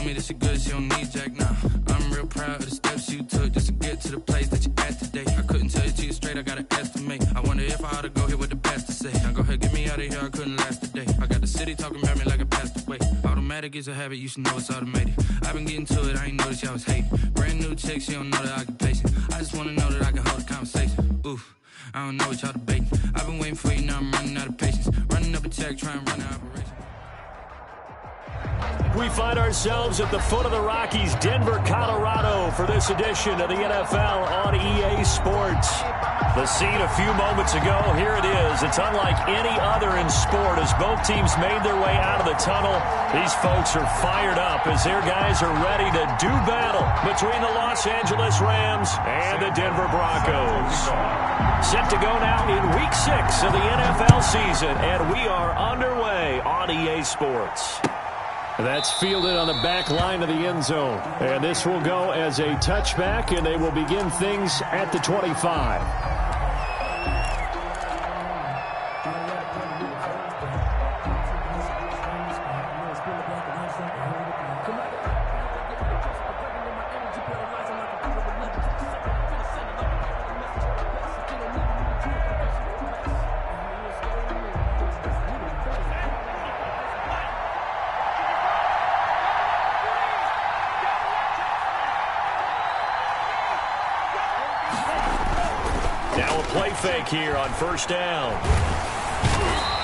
me that she good, she don't need Jack now. I'm real proud of the steps you took just to get to the place that you at today. I couldn't tell you to you straight, I gotta estimate. I wonder if I ought to go here with the best to say. Now go ahead, get me out of here, I couldn't last a day. I got the city talking about me like I passed away. Automatic is a habit, you should know it's automated. I've been getting to it, I ain't noticed y'all was hating. Brand new chick, she don't know the occupation. I just wanna know that I can hold a conversation. Oof, I don't know what y'all debating. I've been waiting for you, now I'm running out of patience. Running up a check, trying to run an operation. We find ourselves at the foot of the Rockies, Denver, Colorado, for this edition of the NFL on EA Sports. The scene a few moments ago, here it is. It's unlike any other in sport as both teams made their way out of the tunnel. These folks are fired up as their guys are ready to do battle between the Los Angeles Rams and the Denver Broncos. Set to go now in Week 6 of the NFL season, and we are underway on EA Sports. That's fielded on the back line of the end zone. And this will go as a touchback, and they will begin things at the 25. Now a play fake here on first down.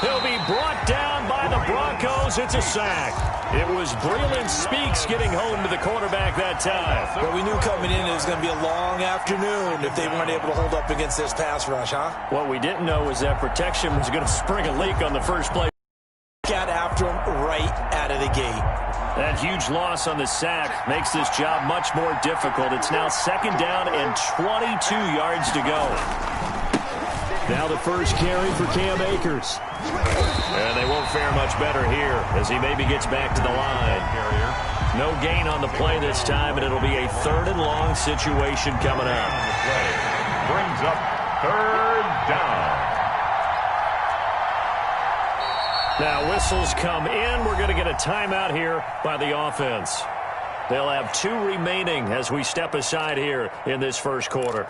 He'll be brought down by the Broncos. It's a sack. It was Breland Speaks getting home to the quarterback that time. Well, we knew coming in it was going to be a long afternoon if they weren't able to hold up against this pass rush, huh? What we didn't know was that protection was going to spring a leak on the first play. Got after him right out of the gate. That huge loss on the sack makes this job much more difficult. It's now second down and 22 yards to go. Now the first carry for Cam Akers. And they won't fare much better here as he maybe gets back to the line. No gain on the play this time, and it'll be a third and long situation coming up. Brings up third down. Now whistles come in. We're going to get a timeout here by the offense. They'll have 2 remaining as we step aside here in this first quarter.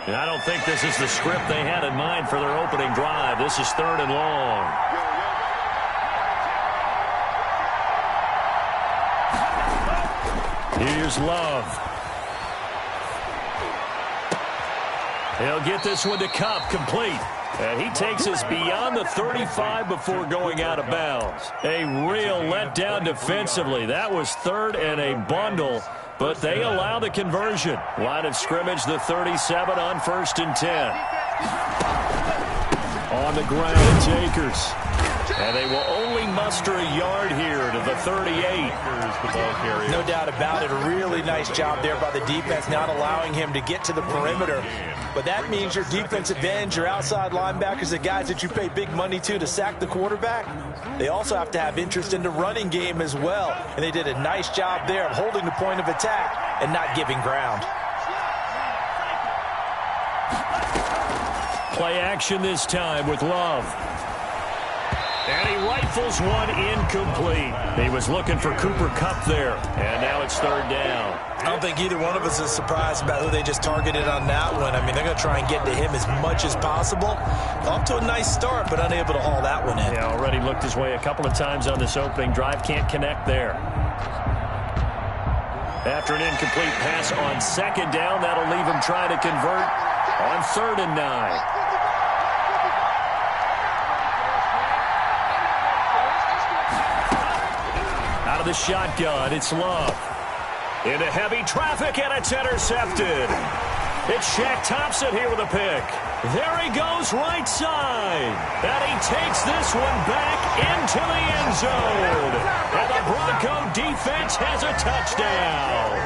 And I don't think this is the script they had in mind for their opening drive. This is third and long. Here's Love. He'll get this one to Kupp, complete. And he takes us beyond the 35 before going out of bounds. A real letdown defensively. That was third and a bundle, but they allow the conversion. Line of scrimmage, the 37 on 1st and 10. On the ground, it's Akers. And they will only muster a yard here to the 38. No doubt about it. A really nice job there by the defense, not allowing him to get to the perimeter. But that means your defensive ends, your outside linebackers, the guys that you pay big money to sack the quarterback, they also have to have interest in the running game as well. And they did a nice job there of holding the point of attack and not giving ground. Play action this time with Love. And he rifles one incomplete. He was looking for Cooper Kupp there. And now it's third down. I don't think either one of us is surprised about who they just targeted on that one. I mean, they're going to try and get to him as much as possible. Off to a nice start, but unable to haul that one in. Yeah, already looked his way a couple of times on this opening drive. Can't connect there. After an incomplete pass on second down, that'll leave him trying to convert on 3rd and 9. Out of the shotgun, it's Love. Into heavy traffic, and it's intercepted. It's Shaq Thompson here with a pick. There he goes right side. And he takes this one back into the end zone. And the Bronco defense has a touchdown.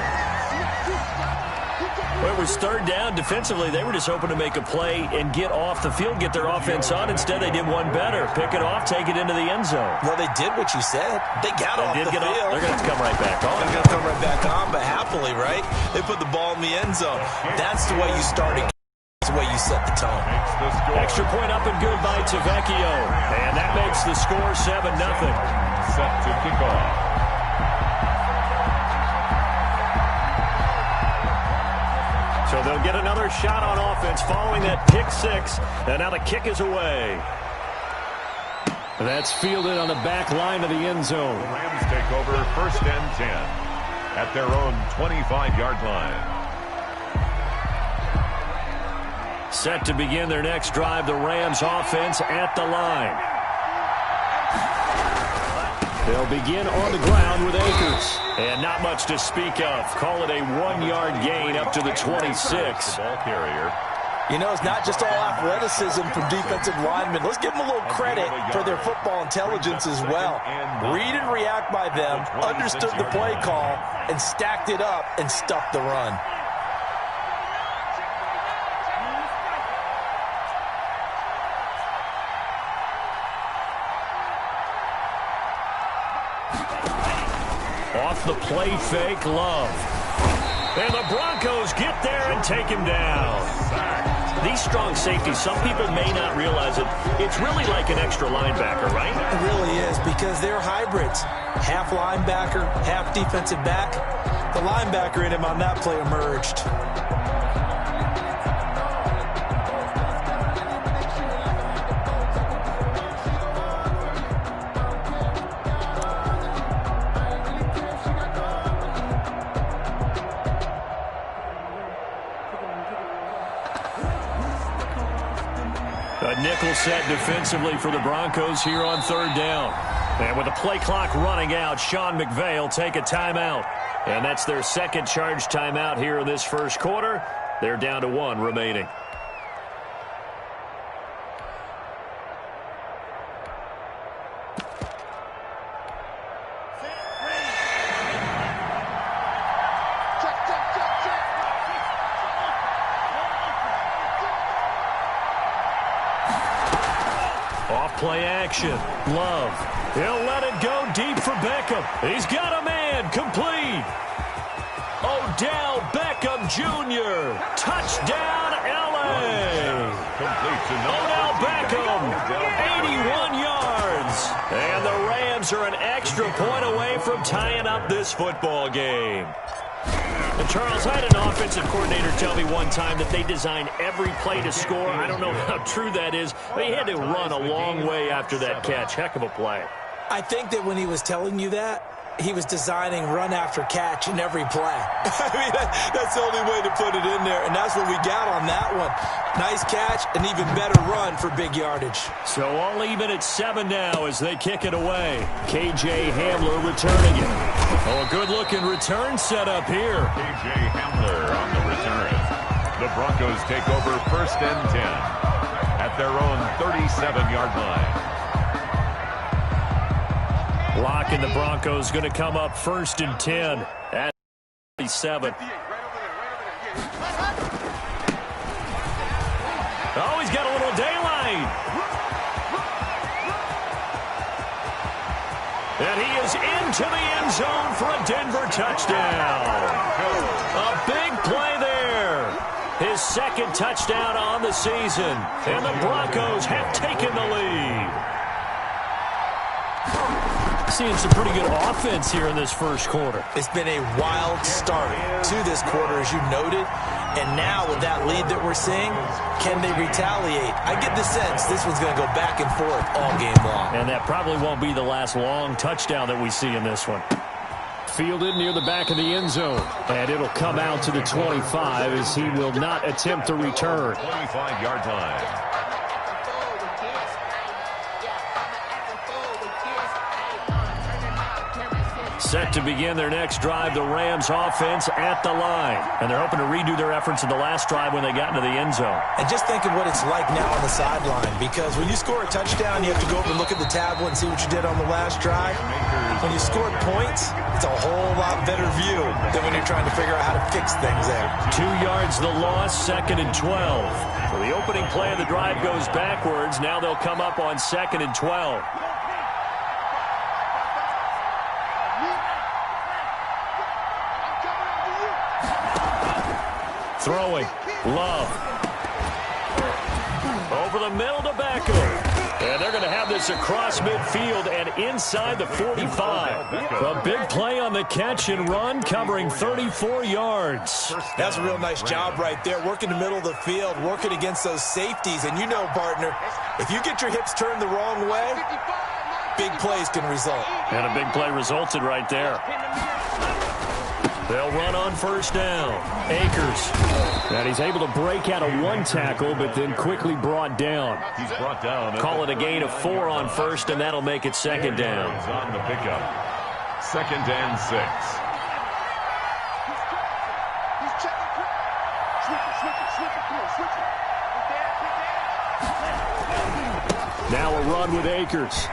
Well, it was third down. Defensively, they were just hoping to make a play and get off the field, get their offense on. Instead, they did one better. Pick it off, take it into the end zone. Well, they did what you said. They got off the field. They're going to come right back on. They're going to come right back on, but happily, right? They put the ball in the end zone. That's the way you start a game. That's the way you set the tone. Extra point up and good by Tavecchio. And that makes the score 7-0. Set to kick off. So they'll get another shot on offense following that pick six. And now the kick is away. And that's fielded on the back line of the end zone. The Rams take over 1st and 10 at their own 25-yard line. Set to begin their next drive, the Rams offense at the line. They'll begin on the ground with Akers. And not much to speak of. Call it a 1-yard gain up to the 26. Ball carrier. You know, it's not just all athleticism from defensive linemen. Let's give them a little credit for their football intelligence as well. Read and react by them, understood the play call, and stacked it up and stuffed the run. Off the play fake, Love. And the Broncos get there and take him down. These strong safeties, some people may not realize it. It's really like an extra linebacker, right? It really is, because they're hybrids. Half linebacker, half defensive back. The linebacker in him on that play emerged. A nickel set defensively for the Broncos here on 3rd down. And with the play clock running out, Sean McVay will take a timeout. And that's their second charge timeout here in this first quarter. They're down to 1 remaining. Play action. Love. He'll let it go deep for Beckham. He's got a man. Complete. Odell Beckham Jr. Touchdown, L.A. Odell Beckham, 81 yards. And the Rams are an extra point away from tying up this football game. And Charles, I had an offensive coordinator tell me one time that they design every play to score. I don't know how true that is, but he had to run a long way after that catch. Heck of a play. I think that when he was telling you that, he was designing run after catch in every play. I mean, that's the only way to put it in there, and that's what we got on that one. Nice catch, an even better run for big yardage. So all even at 7 now as they kick it away. K.J. Hamler returning it. Oh, a good-looking return set up here. K.J. Hamler on the return. The Broncos take over 1st and 10 at their own 37-yard line. Lock and the Broncos going to come up 1st and 10 at 37. Oh, he's got a little daylight. And he is into the end zone for a Denver touchdown. A big play there. His 2nd touchdown on the season. And the Broncos have taken the lead. Seeing some pretty good offense here in this first quarter. It's been a wild start to this quarter, as you noted. And now with that lead that we're seeing, can they retaliate? I get the sense this one's going to go back and forth all game long. And that probably won't be the last long touchdown that we see in this one. Fielded near the back of the end zone. And it'll come out to the 25 as he will not attempt to return. 25-yard line. Set to begin their next drive, the Rams offense at the line. And they're hoping to redo their efforts in the last drive when they got into the end zone. And just think of what it's like now on the sideline, because when you score a touchdown, you have to go over and look at the tablet and see what you did on the last drive. When you score points, it's a whole lot better view than when you're trying to figure out how to fix things there. 2 yards the loss, 2nd and 12. So the opening play of the drive goes backwards. Now they'll come up on 2nd and 12. Throwing. Love. Over the middle to Beckham. And they're going to have this across midfield and inside the 45. A big play on the catch and run, covering 34 yards. That's a real nice job right there, working the middle of the field, working against those safeties. And you know, partner, if you get your hips turned the wrong way, big plays can result. And a big play resulted right there. They'll run on first down. Akers. And he's able to break out of one tackle, but then quickly brought down. He's brought down. Call it a gain of 4 on first, and that'll make it second down. On the pickup. 2nd and 6. Now a run with Akers.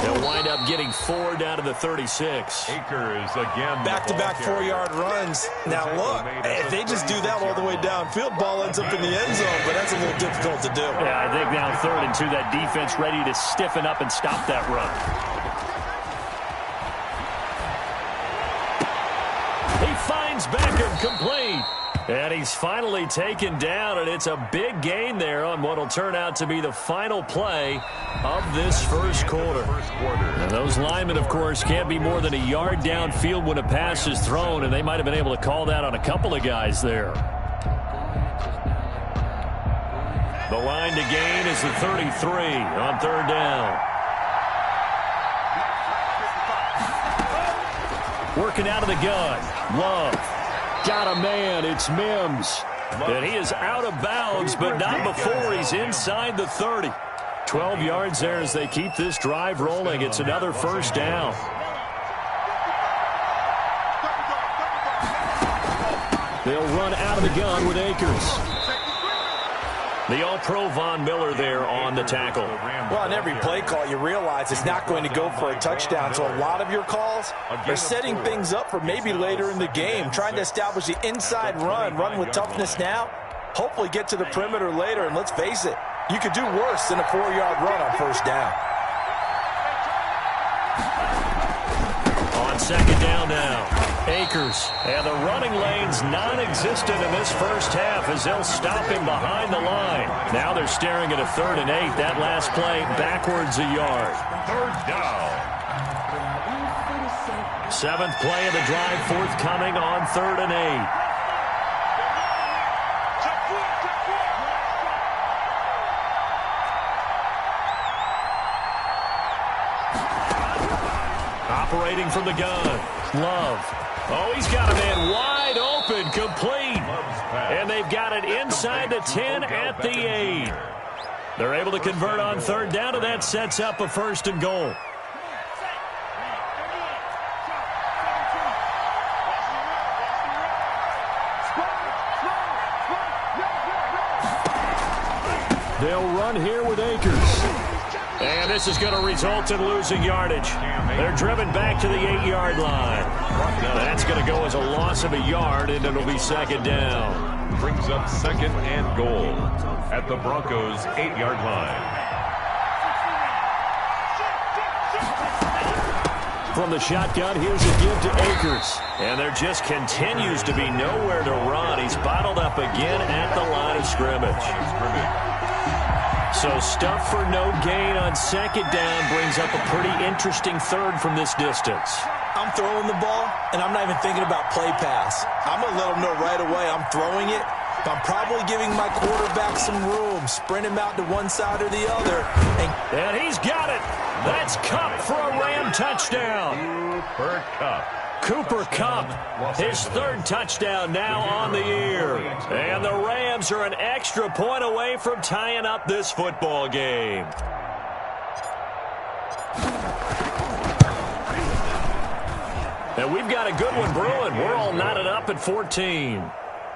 They'll wind up getting 4 down to the 36. Akers again. Back-to-back 4-yard runs. Now look, if they just do that all the way downfield, ball ends up in the end zone, but that's a little difficult to do. Yeah, I think now 3rd and 2, that defense ready to stiffen up and stop that run. He finds Beckham complete. And he's finally taken down, and it's a big gain there on what will turn out to be the final play of this first quarter. And those linemen, of course, can't be more than a yard downfield when a pass is thrown, and they might have been able to call that on a couple of guys there. The line to gain is the 33 on 3rd down. Working out of the gun. Love. Got a man. It's Mims. And he is out of bounds, but not before he's inside the 30. 12 yards there as they keep this drive rolling. It's another first down. They'll run out of the gun with Akers. The All-Pro Von Miller there on the tackle. Well, on every play call, you realize it's not going to go for a touchdown. So a lot of your calls are setting things up for maybe later in the game, trying to establish the inside run with toughness now, hopefully get to the perimeter later. And let's face it, you could do worse than a 4-yard run on first down. On second down now. Akers, and the running lane's non-existent in this first half as they'll stop him behind the line. Now they're staring at a 3rd and 8. That last play backwards a yard. 3rd down. 7th play of the drive forthcoming on 3rd and 8. Operating from the gun. Love. Oh, he's got a man wide open, complete. And they've got it inside the 10 at the 8. They're able to convert on 3rd down, and that sets up a 1st and goal. They'll run here with Akers. And this is going to result in losing yardage. They're driven back to the 8-yard line. That's going to go as a loss of a yard, and it'll be second down. Brings up 2nd and goal at the Broncos' 8-yard line. From the shotgun, here's a give to Akers. And there just continues to be nowhere to run. He's bottled up again at the line of scrimmage. So stuff for no gain on second down brings up a pretty interesting 3rd from this distance. I'm throwing the ball, and I'm not even thinking about play pass. I'm going to let them know right away I'm throwing it, but I'm probably giving my quarterback some room, sprint him out to one side or the other. And he's got it. That's Kupp for a Ram touchdown. Cooper Kupp, his 3rd touchdown now on the year. And the Rams are an extra point away from tying up this football game. And we've got a good one brewing. We're all knotted up at 14.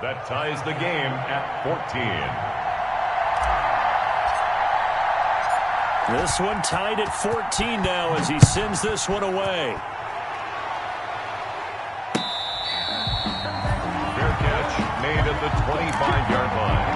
That ties the game at 14. This one tied at 14 now as he sends this one away. Made at the 25-yard line.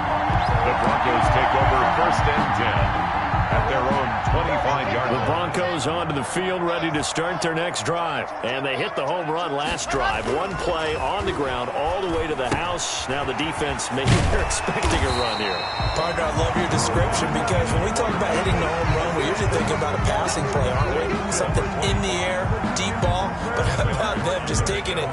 The Broncos take over 1st and 10 at their own 25-yard line. The Broncos onto the field, ready to start their next drive. And they hit the home run last drive. One play on the ground all the way to the house. Now the defense, maybe they're expecting a run here. Partner, I love your description, because when we talk about hitting the home run, we're usually thinking about a passing play, aren't we? Something in the air, deep ball. But how about them just taking it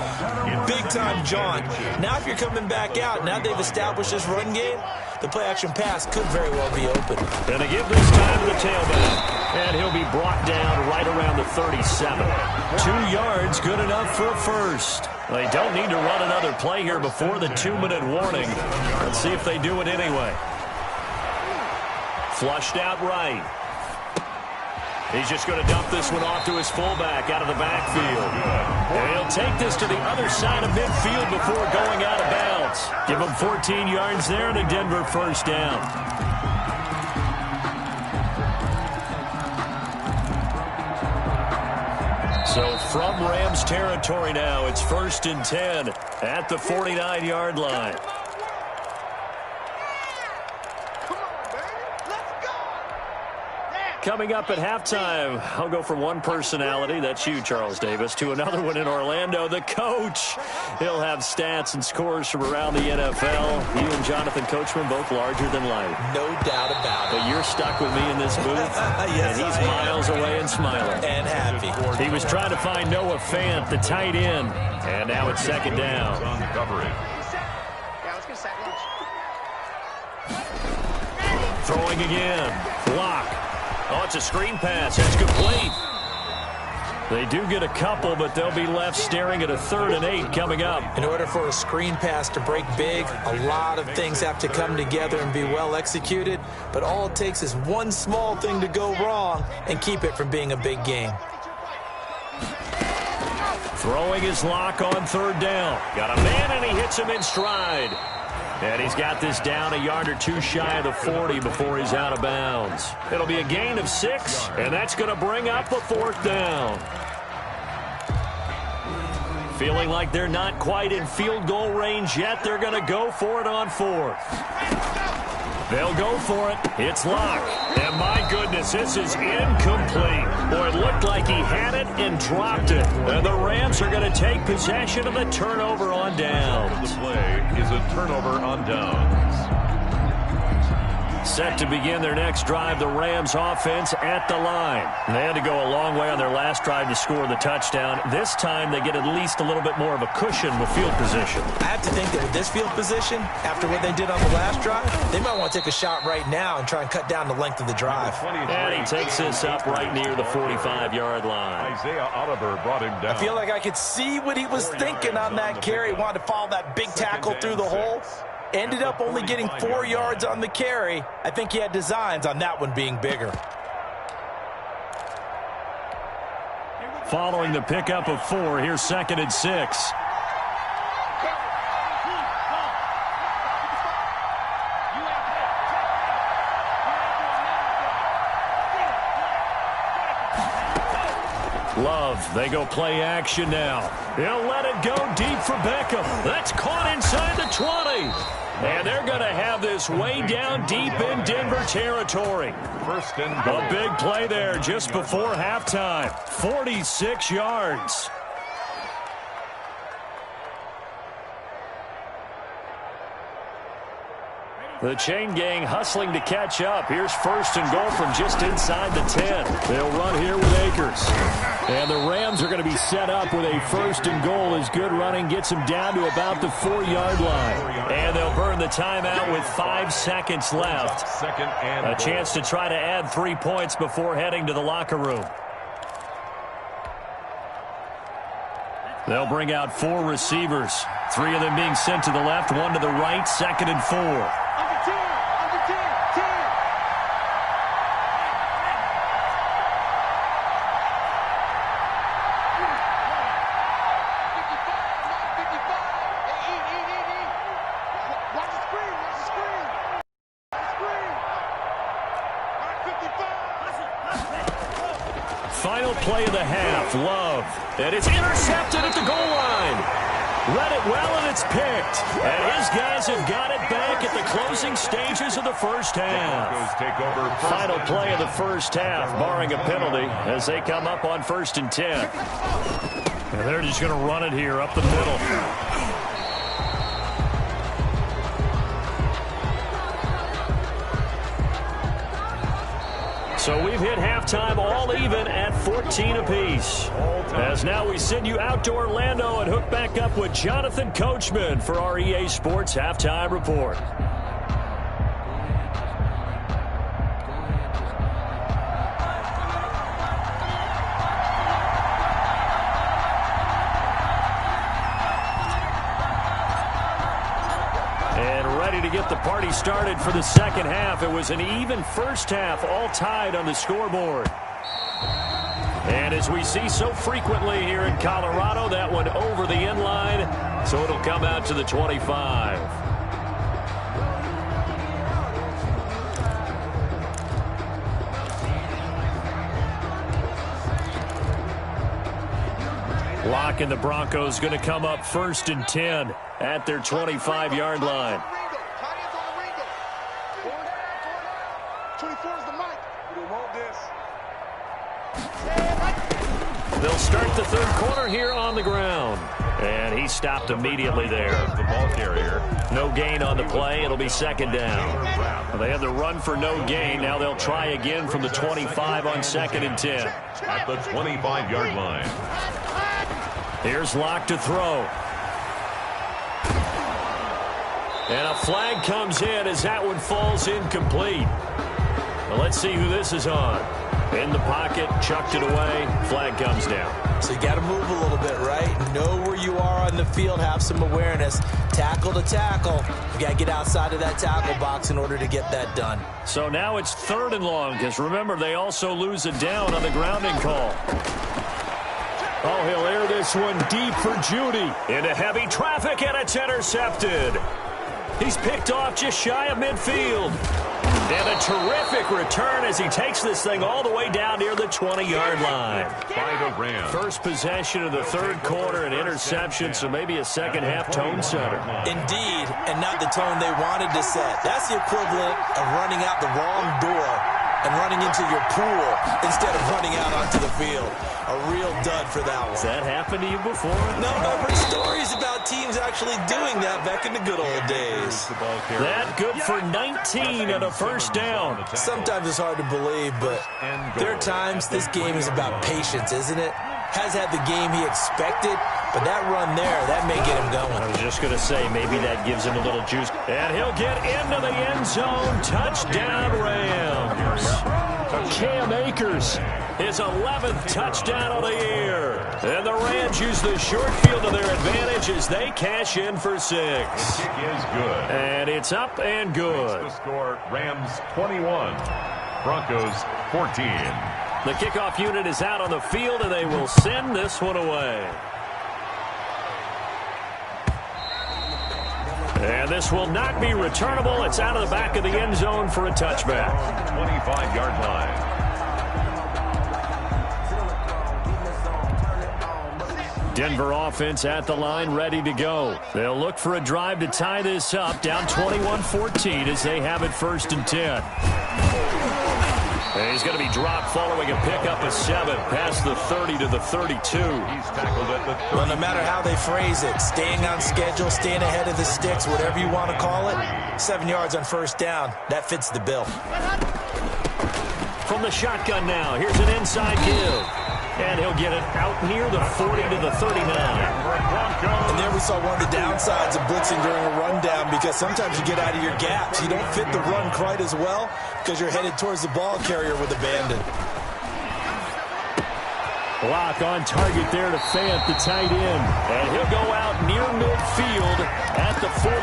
big-time jaunt? Now if you're coming back out, now they've established this run game, the play-action pass could very well be open. And they give this time to the tailback. And he'll be brought down right around the 37. 2 yards, good enough for a first. They don't need to run another play here before the 2-minute warning. Let's see if they do it anyway. Flushed out right. He's just going to dump this one off to his fullback out of the backfield. And he'll take this to the other side of midfield before going out of bounds. Give him 14 yards there and a Denver first down. So from Rams territory now, it's 1st and 10 at the 49-yard line. Coming up at halftime, I'll go from one personality, that's you, Charles Davis, to another one in Orlando, the coach. He'll have stats and scores from around the NFL. You and Jonathan Coachman, both larger than life. No doubt about it. But you're stuck with me in this booth, yes, and he's miles away and smiling. And happy. He was trying to find Noah Fant, the tight end, and now it's 2nd down. On coverage. Throwing again. Block. Oh, it's a screen pass. That's complete. They do get a couple, but they'll be left staring at a 3rd and 8 coming up. In order for a screen pass to break big, a lot of things have to come together and be well executed. But all it takes is one small thing to go wrong and keep it from being a big game. Throwing his lock on 3rd down. Got a man, and he hits him in stride. And he's got this down a yard or 2 shy of the 40 before he's out of bounds. It'll be a gain of 6, and that's going to bring up a 4th down. Feeling like they're not quite in field goal range yet, they're going to go for it on 4th. They'll go for it. It's Locke. And my goodness, this is incomplete. Boy, it looked like he had it and dropped it. And the Rams are going to take possession of the turnover on downs. The play is a turnover on downs. Set to begin their next drive, the Rams offense at the line. They had to go a long way on their last drive to score the touchdown. This time they get at least a little bit more of a cushion with field position. I have to think that with this field position, after what they did on the last drive, they might want to take a shot right now and try and cut down the length of the drive. And he takes this up right near the 45-yard line. Isaiah Oliver brought him down. I feel like I could see what he was thinking on that carry. He wanted to follow that big tackle through the hole. Ended up only getting 4 yards on the carry. I think he had designs on that one being bigger. Following the pickup of 4, here's 2nd and 6. Love, they go play action now. He'll let it go deep for Beckham. That's caught inside the 20. And they're going to have this way down deep in Denver territory. 1st and goal. A big play there just before halftime. 46 yards. The chain gang hustling to catch up. Here's 1st and goal from just inside the 10. They'll run here with Akers. And the Rams are going to be set up with a 1st and goal as good running gets them down to about the 4-yard line. And they'll burn the timeout with 5 seconds left. 2nd and A goal. chance to try to add 3 points before heading to the locker room. They'll bring out 4 receivers. 3 of them being sent to the left, 1 to the right, 2nd and 4. Final play of the half, Love. And it's intercepted at the goal line. Read it well, and it's picked. And his guys have got it back at the closing stages of the first half. Final play of the first half, barring a penalty, as they come up on 1st and 10. And they're just going to run it here up the middle. So we've hit halftime all even at 14 apiece. As now we send you out to Orlando and hook back up with Jonathan Coachman for our EA Sports Halftime Report. To get the party started for the second half. It was an even first half, all tied on the scoreboard. And as we see so frequently here in Colorado, that one over the end line, so it'll come out to the 25. Locke and the Broncos going to come up 1st and 10 at their 25-yard line. They'll start the third quarter here on the ground. And he stopped immediately there. The ball carrier. No gain on the play. It'll be second down. Well, they had the run for no gain. Now they'll try again from the 25 on 2nd and 10. At the 25-yard line. Here's Locke to throw. And a flag comes in as that one falls incomplete. Well, let's see who this is on. In the pocket, chucked it away, flag comes down. So you got to move a little bit, right? Know where you are on the field, have some awareness. Tackle to tackle. You got to get outside of that tackle box in order to get that done. So now it's 3rd and long, because remember, they also lose a down on the grounding call. Oh, he'll air this one deep for Judy. Into heavy traffic, and it's intercepted. He's picked off just shy of midfield. And a terrific return as he takes this thing all the way down near the 20-yard line. By the Rams. First possession of the third quarter, an interception, so maybe a second-half tone setter. Indeed, and not the tone they wanted to set. That's the equivalent of running out the wrong door and running into your pool instead of running out onto the field. A real dud for that one. Has that happened to you before? No, I've heard stories about teams actually doing that back in the good old days. That good for 19 and a first down. Sometimes it's hard to believe, but there are times this game is about patience, isn't it? Has had the game he expected, but that run there, that may get him going. I was just going to say, maybe that gives him a little juice. And he'll get into the end zone. Touchdown, Rams. Cam Akers, his 11th touchdown of the year. And the Rams use the short field to their advantage as they cash in for 6. The kick is good. And it's up and good. The score, Rams 21, Broncos 14. The kickoff unit is out on the field, and they will send this one away. And this will not be returnable. It's out of the back of the end zone for a touchback. 25-yard line. Denver offense at the line, ready to go. They'll look for a drive to tie this up, down 21-14 as they have it 1st and 10. And he's going to be dropped following a pickup of 7 past the 30 to the 32. He's tackled at the 30. Well, no matter how they phrase it, staying on schedule, staying ahead of the sticks, whatever you want to call it, 7 yards on 1st down, that fits the bill. From the shotgun now, here's an inside give. And he'll get it out near the 40 to the 39. And there we saw one of the downsides of blitzing during a rundown, because sometimes you get out of your gaps. You don't fit the run quite as well because you're headed towards the ball carrier with abandon. Locke on target there to Fant, the tight end. And he'll go out near midfield at the 49.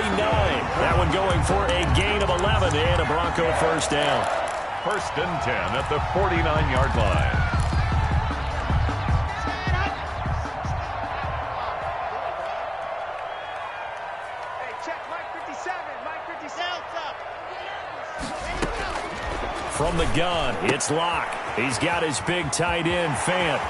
That one going for a gain of 11 and a Bronco first down. 1st and 10 at the 49-yard line. From the gun, it's Locke. He's got his big tight end, Fant.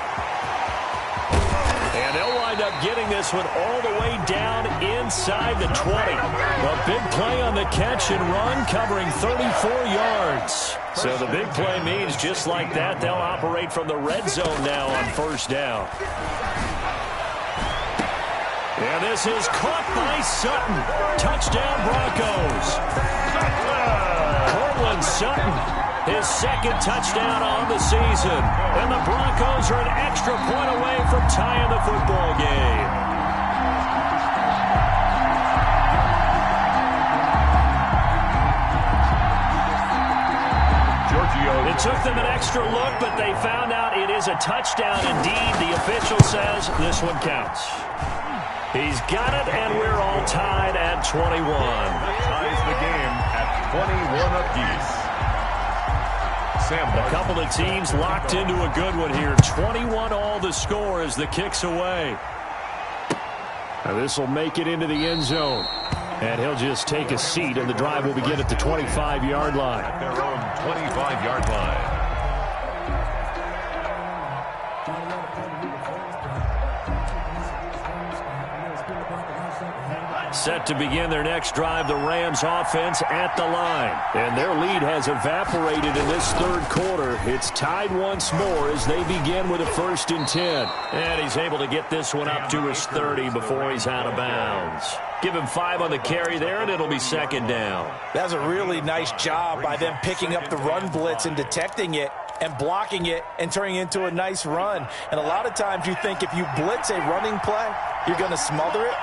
And they'll wind up getting this one all the way down inside the 20. A big play on the catch and run, covering 34 yards. So the big play means just like that, they'll operate from the red zone now on first down. And this is caught by Sutton. Touchdown, Broncos. Cortland Sutton, his second touchdown on the season. And the Broncos are an extra point away from tying the football game. It took them an extra look, but they found out it is a touchdown indeed. The official says this one counts. He's got it, and we're all tied at 21. That ties the game at 21 apiece. Sam, a couple of teams locked into a good one here. 21 all the score as the kick's away. Now this will make it into the end zone. And he'll just take a seat, and the drive will begin at the 25-yard line. At their own 25-yard line. Set to begin their next drive, the Rams offense at the line. And their lead has evaporated in this third quarter. It's tied once more as they begin with a 1st and 10. And he's able to get this one up to his 30 before he's out of bounds. Give him 5 on the carry there, and it'll be 2nd down. That's a really nice job by them picking up the run blitz and detecting it and blocking it and turning it into a nice run. And a lot of times you think if you blitz a running play, you're going to smother it.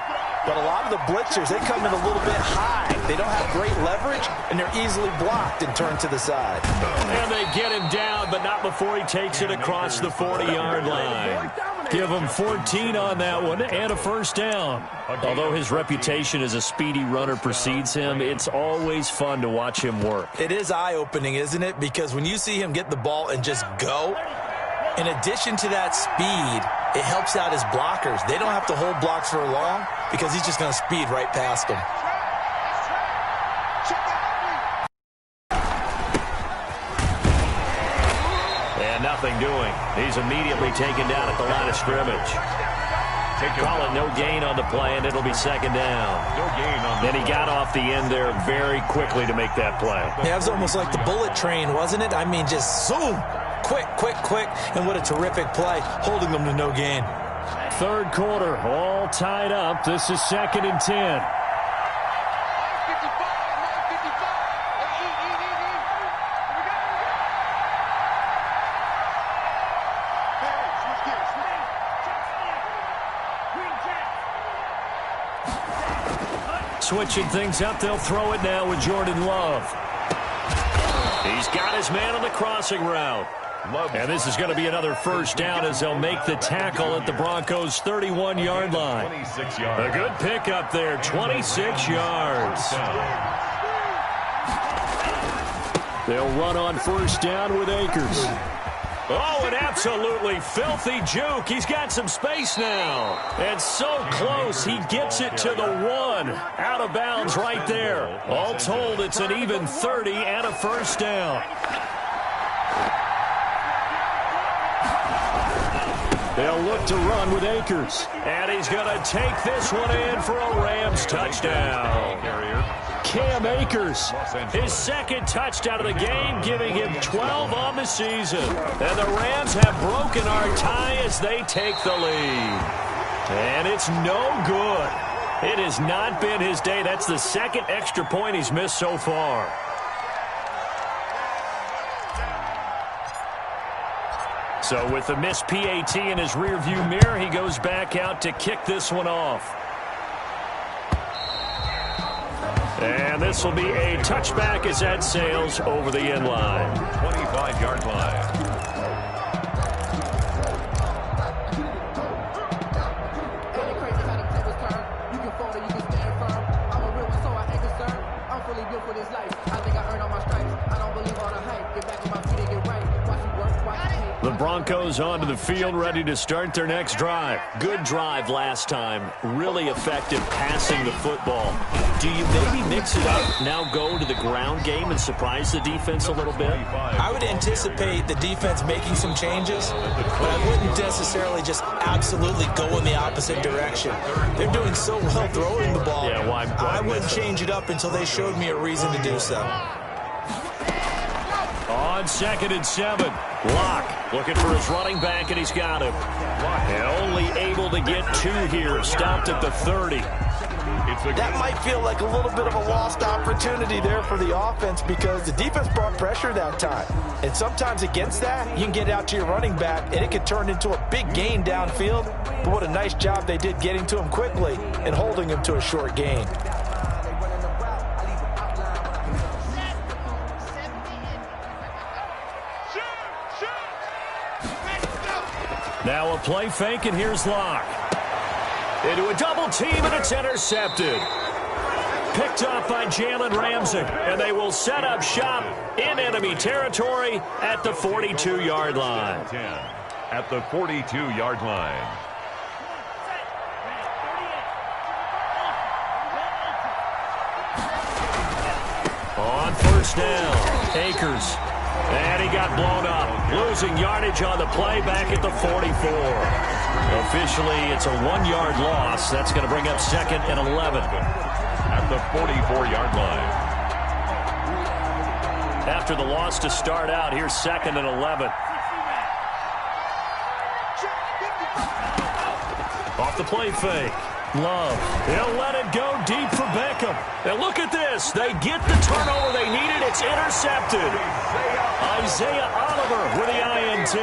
But a lot of the blitzers, they come in a little bit high. They don't have great leverage, and they're easily blocked and turned to the side. And they get him down, but not before he takes it across the 40-yard line. Give him 14 on that one and a 1st down. Although his reputation as a speedy runner precedes him, it's always fun to watch him work. It is eye-opening, isn't it? Because when you see him get the ball and just go, in addition to that speed, it helps out his blockers. They don't have to hold blocks for long because he's just going to speed right past them. And nothing doing. He's immediately taken down at the line of scrimmage. Call it no gain on the play, and it'll be 2nd down. No gain on the Then he got off the end there very quickly to make that play. Yeah, it was almost like the bullet train, wasn't it? I mean, just zoom. Quick, quick, quick. And what a terrific play, holding them to no gain. Third quarter, all tied up. This is 2nd and 10. Switching things up, they'll throw it now with Jordan Love. He's got his man on the crossing route. And this is going to be another 1st down as they'll make the tackle at the Broncos' 31-yard line. 26 yards. A good pickup there, 26 yards. They'll run on 1st down with Akers. Oh, an absolutely filthy juke. He's got some space now. And so close, he gets it to the 1. Out of bounds right there. All told, it's an even 30 and a 1st down. They'll look to run with Akers. And he's going to take this one in for a Rams touchdown. Cam Akers, his 2nd touchdown of the game, giving him 12 on the season. And the Rams have broken our tie as they take the lead. And it's no good. It has not been his day. That's the 2nd extra point he's missed so far. So with the missed PAT in his rearview mirror, he goes back out to kick this one off. And this will be a touchback as that sails over the end line. 25-yard line. The Broncos onto the field, ready to start their next drive. Good drive last time. Really effective passing the football. Do you maybe mix it up, now go to the ground game and surprise the defense a little bit? I would anticipate the defense making some changes, but I wouldn't necessarily just absolutely go in the opposite direction. They're doing so well throwing the ball. Yeah, why I wouldn't change it up until they showed me a reason to do so. On 2nd and 7, Locke looking for his running back, and he's got him. And only able to get 2 here, stopped at the 30. That might feel like a little bit of a lost opportunity there for the offense because the defense brought pressure that time. And sometimes against that, you can get out to your running back, and it could turn into a big gain downfield. But what a nice job they did getting to him quickly and holding him to a short gain. Now a play fake, and here's Locke. Into a double team, and it's intercepted. Picked up by Jalen Ramsey, and they will set up shop in enemy territory at the 42-yard line. At the 42-yard line. On 1st down, Akers. And he got blown up, losing yardage on the play back at the 44. Officially, it's a 1-yard loss. That's going to bring up 2nd and 11. At the 44-yard line. After the loss to start out, here's 2nd and 11. Off the play fake. Love. He'll let it go deep for Beckham. And look at this. They get the turnover they needed. It's intercepted. Isaiah Oliver with the INT.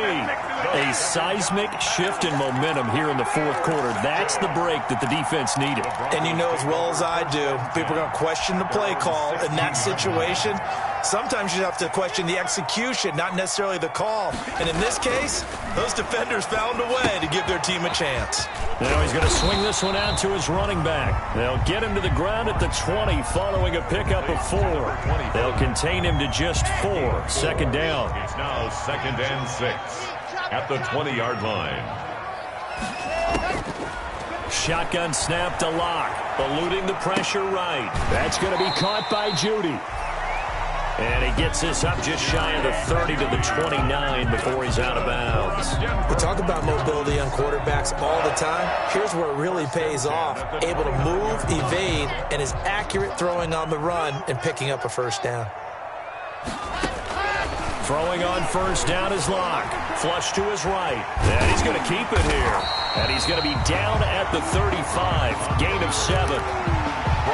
A seismic shift in momentum here in the 4th quarter. That's the break that the defense needed. And you know as well as I do, people are going to question the play call in that situation. Sometimes you have to question the execution, not necessarily the call. And in this case, those defenders found a way to give their team a chance. Now he's going to swing this one out to his running back. They'll get him to the ground at the 20 following a pickup of 4. They'll contain him to just 4. 2nd down. It's now 2nd and 6 at the 20-yard line. Shotgun snap to Locke, eluding the pressure right. That's going to be caught by Judy. And he gets this up just shy of the 30 to the 29 before he's out of bounds. We talk about mobility on quarterbacks all the time. Here's where it really pays off. Able to move, evade, and is accurate throwing on the run and picking up a 1st down. Throwing on 1st down is Locke. Flush to his right. And he's going to keep it here. And he's going to be down at the 35. Gain of 7.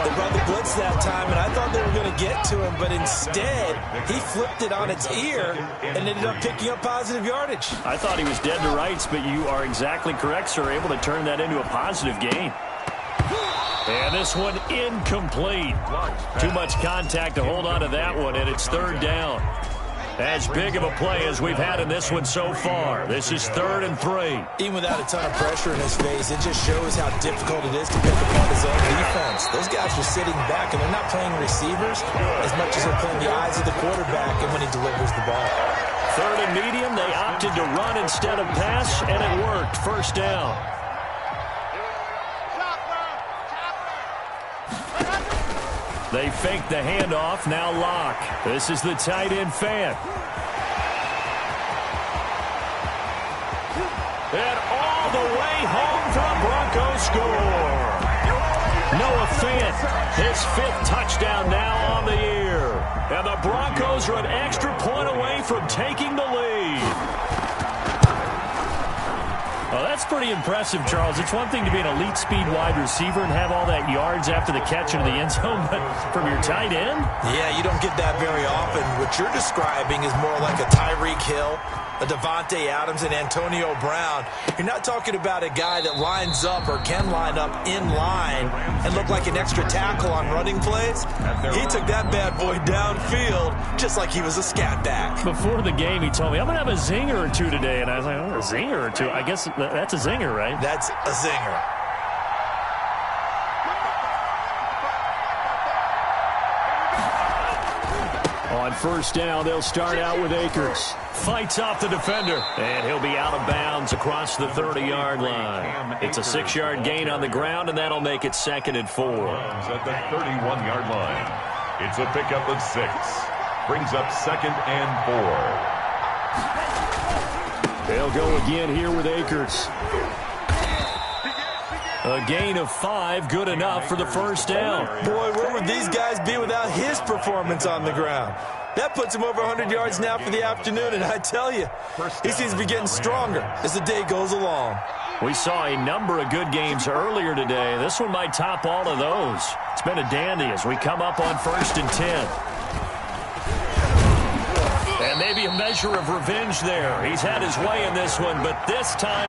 They brought the blitz that time, and I thought they were going to get to him, but instead, he flipped it on its ear and ended up picking up positive yardage. I thought he was dead to rights, but you are exactly correct, sir. Able to turn that into a positive gain. And this one incomplete. Too much contact to hold on to that one, and it's 3rd down. As big of a play as we've had in this one so far. This is 3rd and 3. Even without a ton of pressure in his face, it just shows how difficult it is to pick apart his own defense. Those guys are sitting back, and they're not playing receivers as much as they're playing the eyes of the quarterback and when he delivers the ball. 3rd and medium, they opted to run instead of pass, and it worked. 1st down. They fake the handoff. Now Locke. This is the tight end fan. And all the way home for a Broncos score. Noah Fant, his 5th touchdown now on the year. And the Broncos are an extra point away from taking the lead. Oh, that's pretty impressive, Charles. It's one thing to be an elite speed wide receiver and have all that yards after the catch into the end zone, but from your tight end? Yeah, you don't get that very often. What you're describing is more like a Tyreek Hill, a Devontae Adams, and Antonio Brown. You're not talking about a guy that lines up or can line up in line and look like an extra tackle on running plays. He took that bad boy downfield just like he was a scat back. Before the game, he told me, I'm going to have a zinger or 2 today. And I was like, oh, a zinger or 2? I guess that's a zinger, right? That's a zinger. On first down. They'll start out with Akers. Fights off the defender, and he'll be out of bounds across the 30-yard line. It's a 6-yard gain on the ground, and that'll make it 2nd and 4. At the 31-yard line. It's a pickup of 6. Brings up 2nd and 4. They'll go again here with Akers. A gain of 5, good enough for the first down. Boy, where would these guys be without his performance on the ground? That puts him over 100 yards now for the afternoon, and I tell you, he seems to be getting stronger as the day goes along. We saw a number of good games earlier today. This one might top all of those. It's been a dandy as we come up on 1st and 10. And maybe a measure of revenge there. He's had his way in this one, but this time